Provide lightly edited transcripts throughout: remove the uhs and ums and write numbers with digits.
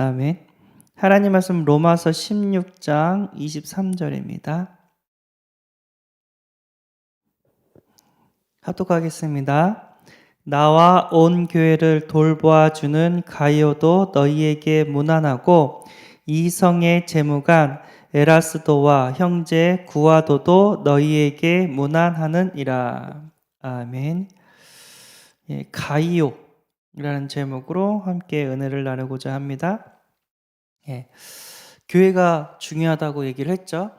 아멘. 하나님 말씀 로마서 16장 23절입니다. 합독하겠습니다. 나와 온 교회를 돌보아주는 가이오도 너희에게 문안하고 이성의 재무관 에라스도와 형제 구아도도 너희에게 문안하느니라. 아멘. 가이오라는 제목으로 함께 은혜를 나누고자 합니다. 교회가 중요하다고 얘기를 했죠.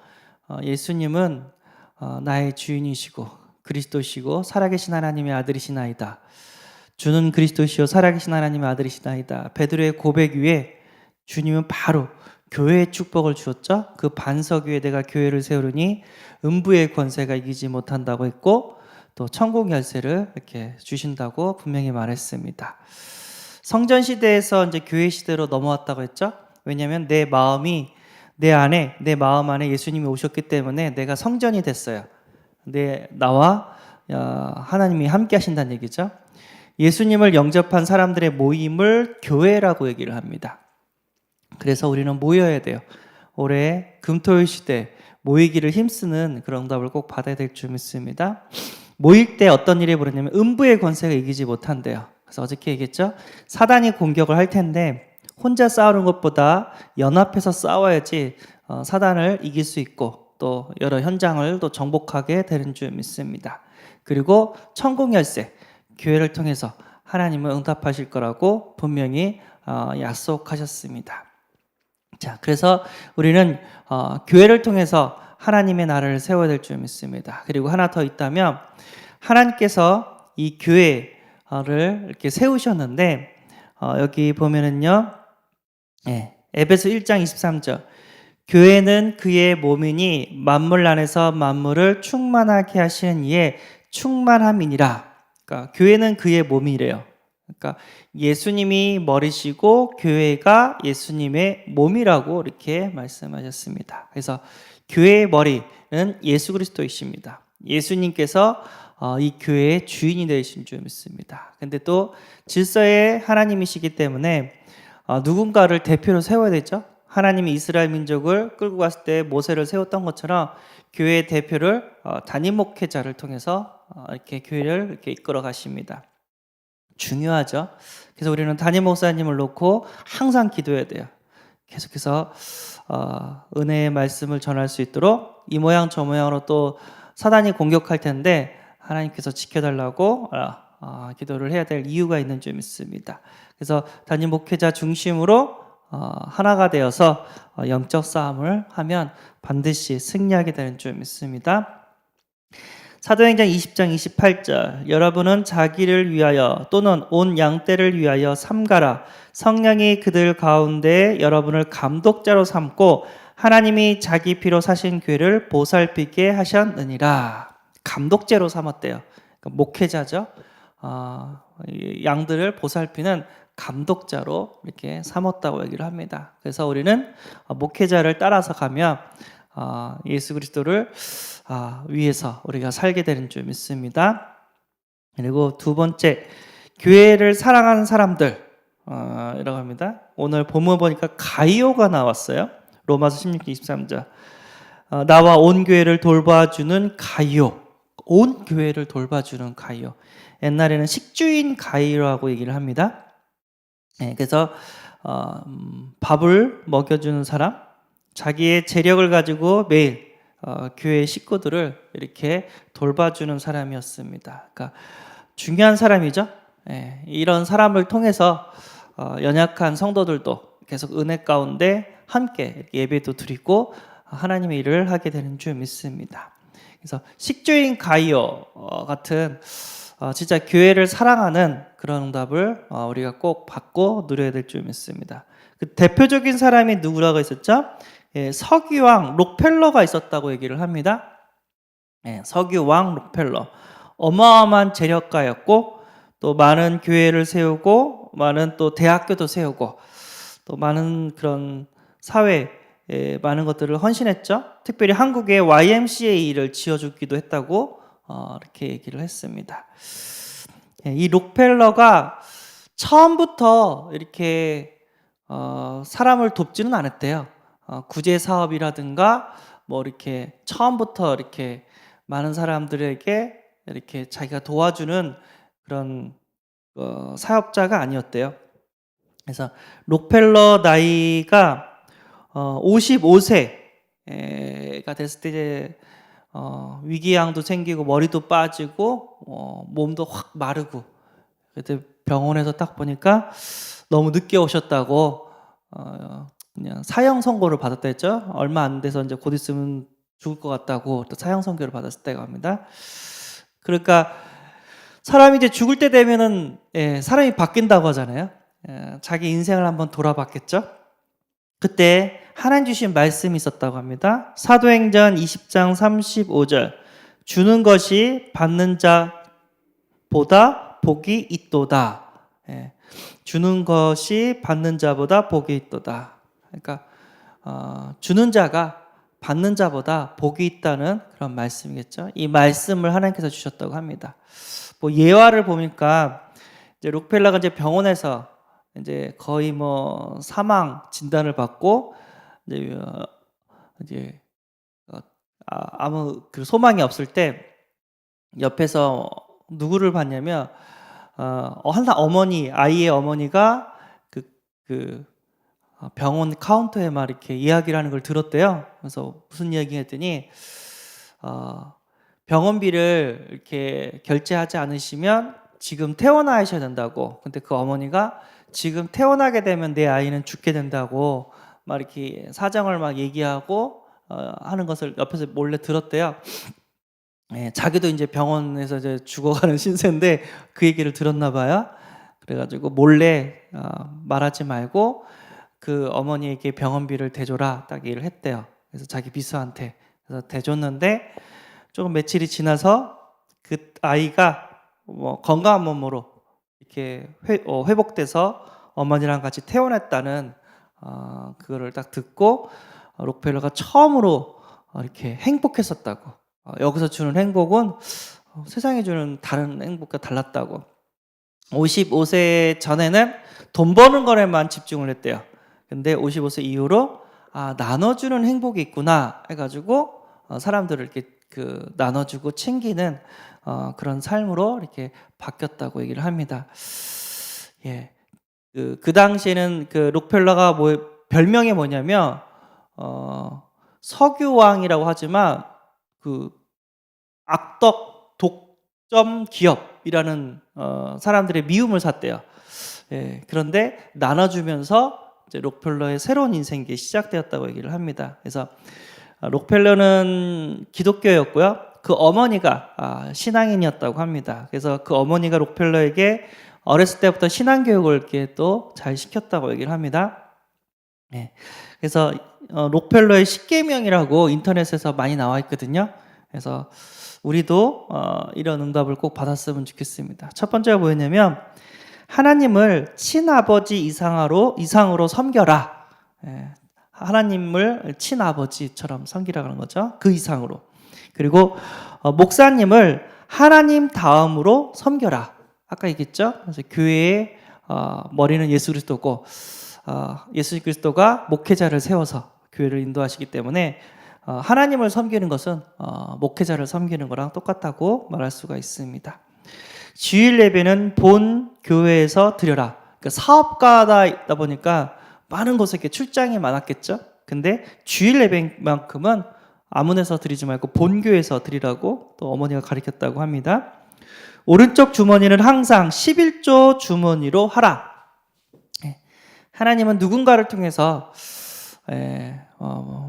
예수님은 나의 주인이시고 그리스도시고 살아계신 하나님의 아들이시나이다. 주는 그리스도시요 살아계신 하나님의 아들이시나이다. 베드로의 고백 위에 주님은 바로 교회의 축복을 주었죠. 그 반석 위에 내가 교회를 세우르니 음부의 권세가 이기지 못한다고 했고 또 천국 열쇠를 이렇게 주신다고 분명히 말했습니다. 성전 시대에서 이제 교회 시대로 넘어왔다고 했죠. 왜냐하면 내 마음 안에 예수님이 오셨기 때문에 내가 성전이 됐어요. 나와 하나님이 함께 하신다는 얘기죠. 예수님을 영접한 사람들의 모임을 교회라고 얘기를 합니다. 그래서 우리는 모여야 돼요. 올해 금토일 시대 모이기를 힘쓰는 그런 응답을 꼭 받아야 될 줄 믿습니다. 모일 때 어떤 일이 벌어지냐면 음부의 권세가 이기지 못한대요. 그래서 어저께 얘기했죠. 사단이 공격을 할 텐데 혼자 싸우는 것보다 연합해서 싸워야지 사단을 이길 수 있고 또 여러 현장을 또 정복하게 되는 줄 믿습니다. 그리고 천국 열쇠, 교회를 통해서 하나님은 응답하실 거라고 분명히 약속하셨습니다. 자, 그래서 우리는 교회를 통해서 하나님의 나라를 세워야 될 줄 믿습니다. 그리고 하나 더 있다면 하나님께서 이 교회를 이렇게 세우셨는데 여기 보면은요. 에베소 1장 23절 교회는 그의 몸이니 만물 안에서 만물을 충만하게 하시는 이의 충만함이니라. 그러니까 교회는 그의 몸이래요. 그러니까 예수님이 머리시고 교회가 예수님의 몸이라고 이렇게 말씀하셨습니다. 그래서 교회의 머리는 예수 그리스도이십니다. 예수님께서 이 교회의 주인이 되신 줄 믿습니다. 근데 또 질서의 하나님이시기 때문에 누군가를 대표로 세워야 되죠. 하나님이 이스라엘 민족을 끌고 갔을 때 모세를 세웠던 것처럼 교회의 대표를 담임 목회자를 통해서 이렇게 교회를 이렇게 이끌어 가십니다. 중요하죠. 그래서 우리는 담임 목사님을 놓고 항상 기도해야 돼요. 계속해서 은혜의 말씀을 전할 수 있도록 이 모양 저 모양으로 또 사단이 공격할 텐데 하나님께서 지켜달라고 기도를 해야 될 이유가 있는 줄 믿습니다. 그래서 담임 목회자 중심으로 하나가 되어서 영적 싸움을 하면 반드시 승리하게 되는 줄 믿습니다. 사도행전 20장 28절 여러분은 자기를 위하여 또는 온 양떼를 위하여 삼가라. 성령이 그들 가운데 여러분을 감독자로 삼고 하나님이 자기 피로 사신 교회를 보살피게 하셨느니라. 감독제로 삼았대요. 그러니까 목회자죠. 양들을 보살피는 감독자로 이렇게 삼았다고 얘기를 합니다. 그래서 우리는 목회자를 따라서 가면 예수 그리스도를 위해서 우리가 살게 되는 줄 믿습니다. 그리고 두 번째, 교회를 사랑하는 사람들 이라고 합니다. 오늘 본문 보니까 가이오가 나왔어요. 로마서 16장 23절 나와 온 교회를 돌봐주는 가이오. 온 교회를 돌봐주는 가이오. 옛날에는 식주인 가이오라고 얘기를 합니다. 그래서 밥을 먹여주는 사람, 자기의 재력을 가지고 매일 교회 식구들을 이렇게 돌봐주는 사람이었습니다. 그러니까 중요한 사람이죠. 이런 사람을 통해서 연약한 성도들도 계속 은혜 가운데 함께 예배도 드리고 하나님의 일을 하게 되는 줄 믿습니다. 그래서 식주인 가이오 같은 진짜 교회를 사랑하는 그런 응답을 우리가 꼭 받고 누려야 될 줄 믿습니다. 그 대표적인 사람이 누구라고 했었죠? 서기왕 록펠러가 있었다고 얘기를 합니다. 서기왕 록펠러 어마어마한 재력가였고 또 많은 교회를 세우고 많은 또 대학교도 세우고 또 많은 그런 사회에 많은 것들을 헌신했죠. 특별히 한국에 YMCA를 지어주기도 했다고 이렇게 얘기를 했습니다. 이 록펠러가 처음부터 이렇게 사람을 돕지는 않았대요. 구제 사업이라든가 뭐 이렇게 처음부터 이렇게 많은 사람들에게 이렇게 자기가 도와주는 그런 사업자가 아니었대요. 그래서 록펠러 나이가 55세가 됐을 때 이제 위궤양도 생기고 머리도 빠지고 몸도 확 마르고, 그때 병원에서 딱 보니까 너무 늦게 오셨다고 그냥 사형 선고를 받았다 했죠. 얼마 안 돼서 이제 곧 있으면 죽을 것 같다고 또 사형 선고를 받았을 때가 합니다. 그러니까 사람이 이제 죽을 때 되면은 사람이 바뀐다고 하잖아요. 자기 인생을 한번 돌아봤겠죠. 그때 하나님 주신 말씀이 있었다고 합니다. 사도행전 20장 35절, 주는 것이 받는 자보다 복이 있도다. 주는 것이 받는 자보다 복이 있도다. 그러니까 주는 자가 받는 자보다 복이 있다는 그런 말씀이겠죠. 이 말씀을 하나님께서 주셨다고 합니다. 뭐 예화를 보니까 이제 록펠러가 이제 병원에서 이제 거의 뭐 사망 진단을 받고 이제 아무 그 소망이 없을 때 옆에서 누구를 봤냐면 한 아이의 어머니가 그 병원 카운터에 막 이렇게 이야기를 하는 걸 들었대요. 그래서 무슨 이야기 했더니 병원비를 이렇게 결제하지 않으시면 지금 퇴원하셔야 된다고. 근데 그 어머니가 지금 퇴원하게 되면 내 아이는 죽게 된다고 막 이렇게 사정을 막 얘기하고 하는 것을 옆에서 몰래 들었대요. 자기도 이제 병원에서 이제 죽어가는 신세인데 그 얘기를 들었나 봐요. 그래가지고 몰래 말하지 말고 그 어머니에게 병원비를 대줘라 딱 얘기를 했대요. 그래서 자기 비서한테 그래서 대줬는데 조금 며칠이 지나서 그 아이가 뭐 건강한 몸으로 이렇게 회복돼서 어머니랑 같이 퇴원했다는 그거를 딱 듣고 록펠러가 처음으로 이렇게 행복했었다고. 여기서 주는 행복은 세상에 주는 다른 행복과 달랐다고. 55세 전에는 돈 버는 거에만 집중을 했대요. 근데 55세 이후로 나눠주는 행복이 있구나 해가지고 사람들을 이렇게 나눠주고 챙기는 그런 삶으로 이렇게 바뀌었다고 얘기를 합니다. 예, 그 당시에는 그 록펠러가 별명이 뭐냐면 석유왕이라고 하지만 그 악덕 독점 기업이라는 사람들의 미움을 샀대요. 그런데 나눠주면서 이제 록펠러의 새로운 인생이 시작되었다고 얘기를 합니다. 그래서 록펠러는 기독교였고요. 그 어머니가 신앙인이었다고 합니다. 그래서 그 어머니가 록펠러에게 어렸을 때부터 신앙 교육을 이렇게 또 잘 시켰다고 얘기를 합니다. 그래서 록펠러의 십계명이라고 인터넷에서 많이 나와 있거든요. 그래서 우리도 이런 응답을 꼭 받았으면 좋겠습니다. 첫 번째가 뭐였냐면 하나님을 친아버지 이상으로 섬겨라. 하나님을 친아버지처럼 섬기라 그런 거죠. 그 이상으로. 그리고 목사님을 하나님 다음으로 섬겨라. 아까 얘기했죠. 그래서 교회의 머리는 예수 그리스도고 예수 그리스도가 목회자를 세워서 교회를 인도하시기 때문에 하나님을 섬기는 것은 목회자를 섬기는 거랑 똑같다고 말할 수가 있습니다. 주일 예배는 본 교회에서 드려라. 그러니까 사업가다 보니까 많은 곳에 이렇게 출장이 많았겠죠. 근데 주일 예배만큼은 아무 데서 드리지 말고 본 교회에서 드리라고 또 어머니가 가르쳤다고 합니다. 오른쪽 주머니는 항상 11조 주머니로 하라. 하나님은 누군가를 통해서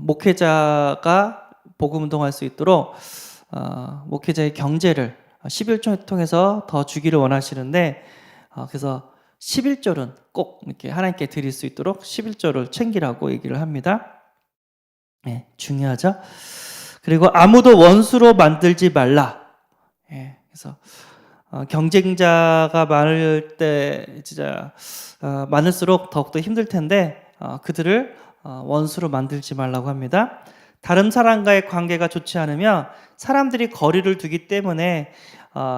목회자가 복음 운동할 수 있도록 목회자의 경제를 11조를 통해서 더 주기를 원하시는데 그래서 11조는 꼭 이렇게 하나님께 드릴 수 있도록 11조를 챙기라고 얘기를 합니다. 중요하죠. 그리고 아무도 원수로 만들지 말라. 그래서 경쟁자가 많을 때 진짜 많을수록 더욱더 힘들 텐데 그들을 원수로 만들지 말라고 합니다. 다른 사람과의 관계가 좋지 않으면 사람들이 거리를 두기 때문에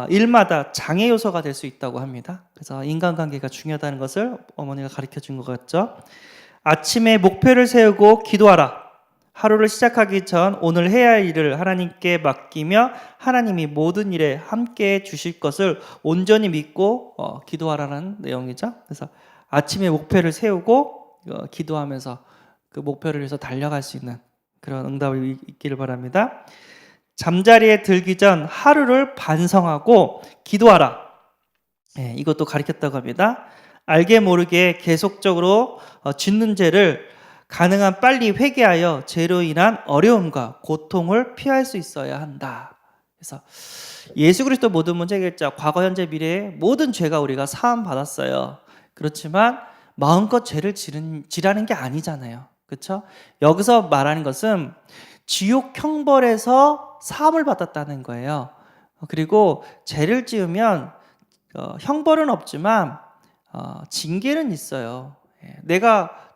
일마다 장애 요소가 될 수 있다고 합니다. 그래서 인간관계가 중요하다는 것을 어머니가 가르쳐 준 것 같죠. 아침에 목표를 세우고 기도하라. 하루를 시작하기 전 오늘 해야 할 일을 하나님께 맡기며 하나님이 모든 일에 함께 주실 것을 온전히 믿고 기도하라는 내용이죠. 그래서 아침에 목표를 세우고 기도하면서 그 목표를 위해서 달려갈 수 있는 그런 응답이 있기를 바랍니다. 잠자리에 들기 전 하루를 반성하고 기도하라. 이것도 가르쳤다고 합니다. 알게 모르게 계속적으로 짓는 죄를 가능한 빨리 회개하여 죄로 인한 어려움과 고통을 피할 수 있어야 한다. 그래서 예수 그리스도 모든 문제 해결자, 과거, 현재, 미래의 모든 죄가 우리가 사함 받았어요. 그렇지만 마음껏 죄를 지라는 게 아니잖아요. 그렇죠? 여기서 말하는 것은 지옥 형벌에서 사함을 받았다는 거예요. 그리고 죄를 지으면 형벌은 없지만 징계는 있어요.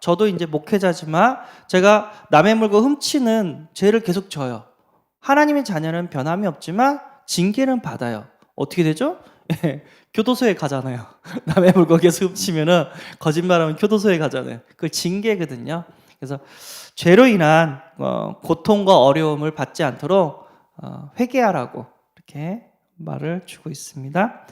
저도 이제 목회자지만 제가 남의 물건 훔치는 죄를 계속 져요. 하나님의 자녀는 변함이 없지만 징계는 받아요. 어떻게 되죠? 교도소에 가잖아요. 남의 물건 계속 훔치면은 거짓말하면 교도소에 가잖아요. 그 징계거든요. 그래서 죄로 인한 고통과 어려움을 받지 않도록 회개하라고 이렇게 말을 주고 있습니다.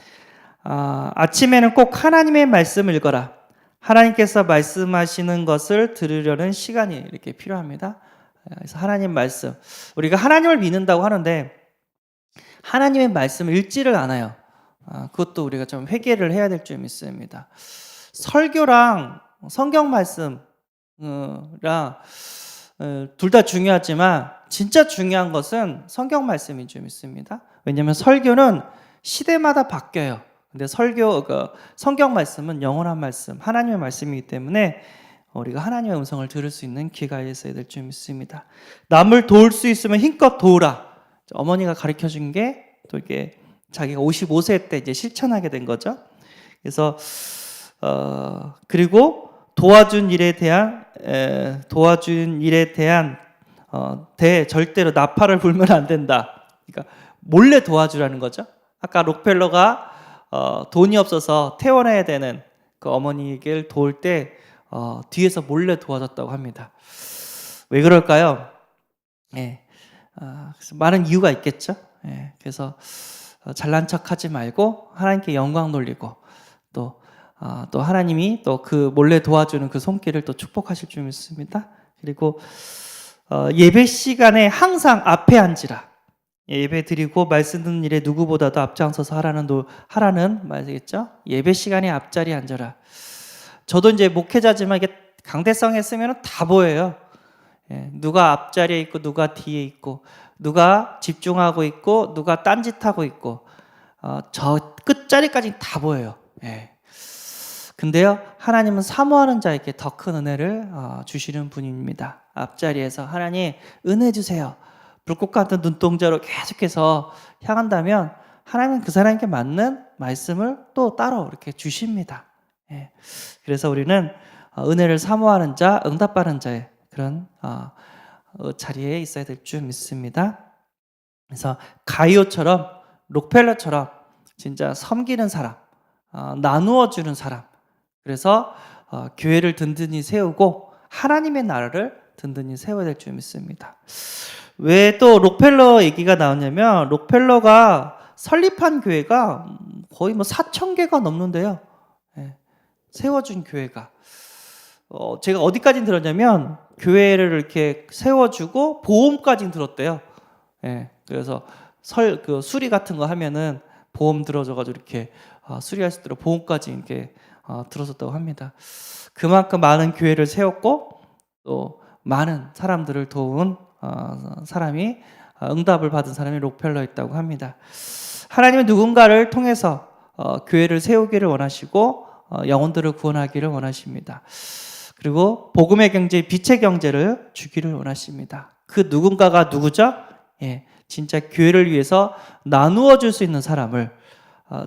아침에는 꼭 하나님의 말씀을 읽어라. 하나님께서 말씀하시는 것을 들으려는 시간이 이렇게 필요합니다. 그래서 하나님 말씀, 우리가 하나님을 믿는다고 하는데 하나님의 말씀을 읽지를 않아요. 그것도 우리가 좀 회개를 해야 될 점 있습니다. 설교랑 성경 말씀랑 둘 다 중요하지만 진짜 중요한 것은 성경 말씀이 좀 있습니다. 왜냐하면 설교는 시대마다 바뀌어요. 근데 성경 말씀은 영원한 말씀, 하나님의 말씀이기 때문에 우리가 하나님의 음성을 들을 수 있는 기회가 있어야 될 점 있습니다. 남을 도울 수 있으면 힘껏 도우라. 어머니가 가르쳐 준 게 또 이게 자기가 55세 때 이제 실천하게 된 거죠. 그래서 그리고 도와준 일에 대한 절대로 나팔을 불면 안 된다. 그러니까 몰래 도와주라는 거죠. 아까 록펠러가 돈이 없어서 퇴원해야 되는 그 어머니를 도울 때 뒤에서 몰래 도와줬다고 합니다. 왜 그럴까요? 그래서 많은 이유가 있겠죠. 그래서 잘난 척하지 말고 하나님께 영광 돌리고 또 하나님이 또 그 몰래 도와주는 그 손길을 또 축복하실 줄 믿습니다. 그리고 예배 시간에 항상 앞에 앉으라. 예배 드리고 말씀 듣는 일에 누구보다도 앞장서서 하라는 말이겠죠. 예배 시간에 앞자리에 앉아라. 저도 이제 목회자지만 이게 강대성에 쓰면 다 보여요. 누가 앞자리에 있고 누가 뒤에 있고 누가 집중하고 있고 누가 딴짓하고 있고 저 끝자리까지 다 보여요. 근데요, 하나님은 사모하는 자에게 더 큰 은혜를 주시는 분입니다. 앞자리에서 하나님 은혜 주세요. 불꽃 같은 눈동자로 계속해서 향한다면 하나님은 그 사람에게 맞는 말씀을 또 따로 이렇게 주십니다. 그래서 우리는 은혜를 사모하는 자, 응답받는 자의 그런 자리에 있어야 될 줄 믿습니다. 그래서 가이오처럼 록펠러처럼 진짜 섬기는 사람, 나누어 주는 사람. 그래서 교회를 든든히 세우고 하나님의 나라를 든든히 세워야 될 줄 믿습니다. 왜 또 록펠러 얘기가 나오냐면 록펠러가 설립한 교회가 거의 4,000개가 넘는데요. 세워준 교회가 제가 어디까지 들었냐면 교회를 이렇게 세워주고 보험까지 들었대요. 그래서 수리 같은 거 하면은 보험 들어줘가지고 이렇게 수리할 수 있도록 보험까지 이렇게 들어줬다고 합니다. 그만큼 많은 교회를 세웠고 또 많은 사람들을 도운 사람이 응답을 받은 사람이 록펠러였다고 합니다. 하나님은 누군가를 통해서 교회를 세우기를 원하시고 영혼들을 구원하기를 원하십니다. 그리고 복음의 경제, 빛의 경제를 주기를 원하십니다. 그 누군가가 누구죠? 진짜 교회를 위해서 나누어 줄 수 있는 사람을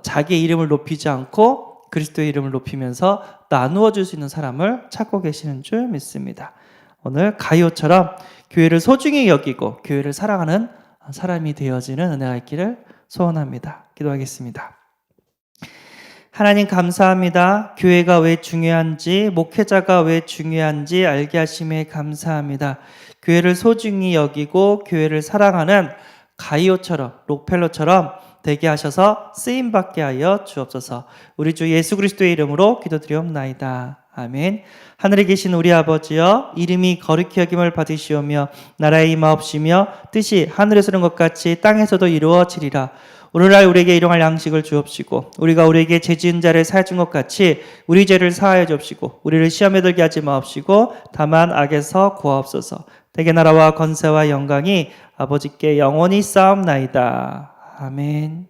자기의 이름을 높이지 않고 그리스도의 이름을 높이면서 나누어 줄 수 있는 사람을 찾고 계시는 줄 믿습니다. 오늘 가이오처럼 교회를 소중히 여기고 교회를 사랑하는 사람이 되어지는 은혜가 있기를 소원합니다. 기도하겠습니다. 하나님 감사합니다. 교회가 왜 중요한지, 목회자가 왜 중요한지 알게 하심에 감사합니다. 교회를 소중히 여기고 교회를 사랑하는 가이오처럼, 록펠러처럼 되게 하셔서 쓰임받게 하여 주옵소서. 우리 주 예수 그리스도의 이름으로 기도드리옵나이다. 아멘. 하늘에 계신 우리 아버지여, 이름이 거룩히 여김을 받으시오며 나라의 임하옵시며 뜻이 하늘에서 것 같이 땅에서도 이루어지리라. 오늘날 우리에게 일용할 양식을 주옵시고 우리가 우리에게 죄 지은 자를 사하여 준 것 같이 우리 죄를 사하여 주옵시고 우리를 시험에 들게 하지 마옵시고 다만 악에서 구하옵소서. 대개 나라와 권세와 영광이 아버지께 영원히 쌓옵나이다. 아멘.